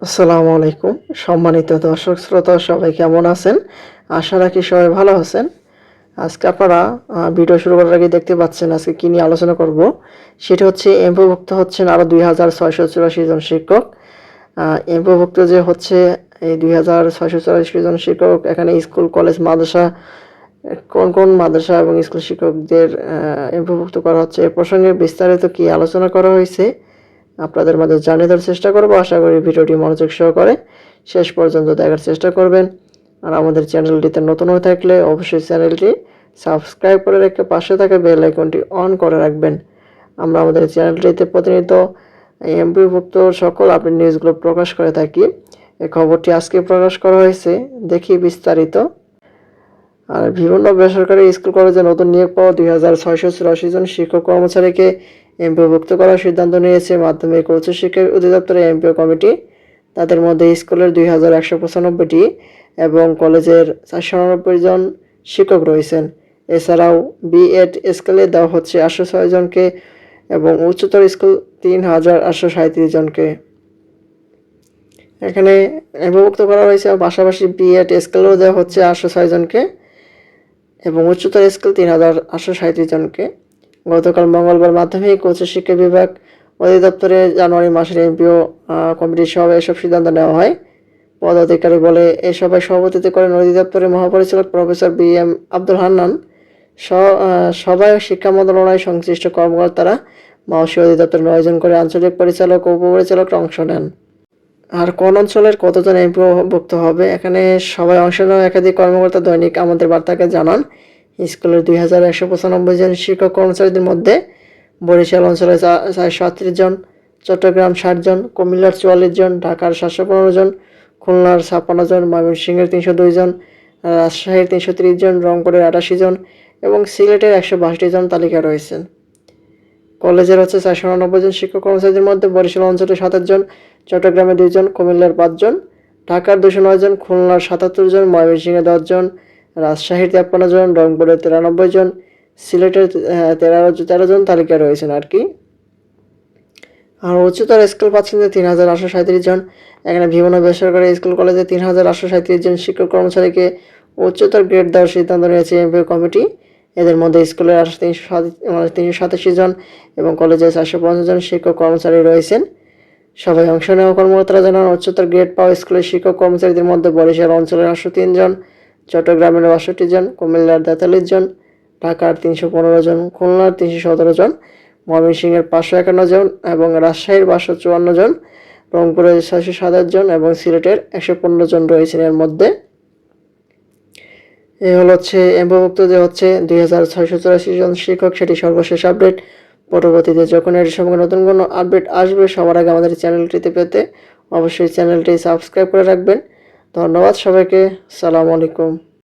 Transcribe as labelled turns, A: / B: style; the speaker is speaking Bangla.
A: আসসালামু আলাইকুম। সম্মানিত দর্শক শ্রোতা সবাই কেমন আছেন? আশা রাখি সবাই ভালো আছেন। আজকে আপনারা ভিডিও শুরু করার আগে দেখতে পাচ্ছেন আজকে কি নিয়ে আলোচনা করব। সেটা হচ্ছে এমপিওভুক্ত হচ্ছেন আরও 2684 জন শিক্ষক। এমপিওভুক্ত যে হচ্ছে এই 2684 জন শিক্ষক এখানে স্কুল, কলেজ, মাদ্রাসা কোন কোন মাদ্রাসা এবং স্কুল শিক্ষকদের এমপিওভুক্ত করা হচ্ছে এ প্রসঙ্গে বিস্তারিত কি আলোচনা করা হয়েছে আপনাদের মাঝে জানিয়ে দেওয়ার চেষ্টা করব। আশা করি ভিডিওটি মনোযোগ সহকারে শেষ পর্যন্ত দেখার চেষ্টা করবেন। আর আমাদের চ্যানেলটিতে নতুন হয়ে থাকলে অবশ্যই চ্যানেলটি সাবস্ক্রাইব করে রেখে পাশে থাকা বেল আইকনটি অন করে রাখবেন। আমরা আমাদের চ্যানেলটিতে প্রতিনিয়ত এমপিওভুক্ত সকল আপডেট নিউজগুলো প্রকাশ করে থাকি। এই খবরটি আজকে প্রকাশ করা হয়েছে, দেখি বিস্তারিত। আর বিভিন্ন বেসরকারি স্কুল কলেজে নতুন নিয়োগ পাওয়া 2684 জন শিক্ষক কর্মচারীকে এমপিওভুক্ত করার সিদ্ধান্ত নিয়েছে মাধ্যমিক ও উচ্চশিক্ষা অধিদপ্তরের এমপিও কমিটি। তাদের মধ্যে স্কুলের 2195টি এবং কলেজের 499 জন শিক্ষক রয়েছেন। এছাড়াও বিএড স্কেলে দেওয়া হচ্ছে 806 জনকে এবং উচ্চতর স্কুল 3837 জনকে এখানে এমপিওভুক্ত করা হয়েছে। পাশাপাশি বিএড স্কেলেও দেওয়া হচ্ছে 806 জনকে এবং উচ্চতর স্কুল 3837 জনকে। গতকাল মঙ্গলবার মাধ্যমিক ও উচ্চশিক্ষা বিভাগ অধিদপ্তরে জানুয়ারি মাসের এমপিও কমিটির সভায় এসব সিদ্ধান্ত নেওয়া হয়। পদাধিকারী বলে এই সভায় সভাপতিত্ব করেন অধিদপ্তরের মহাপরিচালক প্রফেসর বি.এম. আব্দুল হান্নান। সভায় শিক্ষা মন্ত্রণালয়ের সংশ্লিষ্ট কর্মকর্তারা, মাওসী অধিদপ্তরের 9 জন করে আঞ্চলিক পরিচালক ও উপপরিচালকরা অংশ নেন। আর কোন অঞ্চলের কতজন এমপিওভুক্ত হবে এখানে সবাই অংশ নেওয়া একাধিক কর্মকর্তা দৈনিক আমাদের বার্তাকে জানান। স্কুলের 2195 জন শিক্ষক কর্মচারীদের মধ্যে বরিশাল অঞ্চলে 438 জন, চট্টগ্রাম 60 জন, কুমিল্লার 44 জন, ঢাকার 715 জন, খুলনার 56 জন, ময়মনসিংহের 302 জন, রাজশাহীর 330 জন, রংপুরের 88 জন এবং সিলেটের 162 জন তালিকা রয়েছেন। কলেজের হচ্ছে 499 জন শিক্ষক কর্মচারীদের মধ্যে বরিশাল অঞ্চলে 27 জন, চট্টগ্রামে 2 জন, কুমিল্লার 5 জন, ঢাকার 209 জন, খুলনার 77 জন, ময়মনসিংহে 10 জন, রাজশাহীর 53 জন, রংপুরের 93 জন, সিলেটের 13 জন তালিকায় রয়েছেন আর কি। আর উচ্চতর স্কুল পাচ্ছেন যে 3837 জন। এখানে বিভিন্ন বেসরকারি স্কুল কলেজে 3837 জন শিক্ষক কর্মচারীকে উচ্চতর গ্রেড দেওয়ার সিদ্ধান্ত নিয়েছে এমপিও কমিটি। এদের মধ্যে স্কুলের 387 জন এবং কলেজে 450 জন শিক্ষক কর্মচারী রয়েছেন। সবাই অংশ নেওয়া কর্মকর্তারা জানান উচ্চতর গ্রেড পাওয়া স্কুলের শিক্ষক কর্মচারীদের মধ্যে বরিশাল অঞ্চলের 803 জন, চট্টগ্রামের 62 জন, কুমিল্লার 43 জন, ঢাকার 315 জন, খুলনার 317 জন, ময়মনসিংহের 551 জন এবং রাজশাহীর 554 জন, রংপুরের 627 জন এবং সিলেটের 115 জন রয়েছেন। এর মধ্যে এই হচ্ছে এমপিওভুক্ত যে হচ্ছে 2684 জন শিক্ষক, সেটি সর্বশেষ আপডেট। পরবর্তীতে যখন এর সঙ্গে নতুন কোনো আপডেট আসবে সবার আগে আমাদের চ্যানেলটিতে পেতে অবশ্যই চ্যানেলটি সাবস্ক্রাইব করে রাখবেন। ধন্যবাদ সবাইকে। আসসালামু আলাইকুম।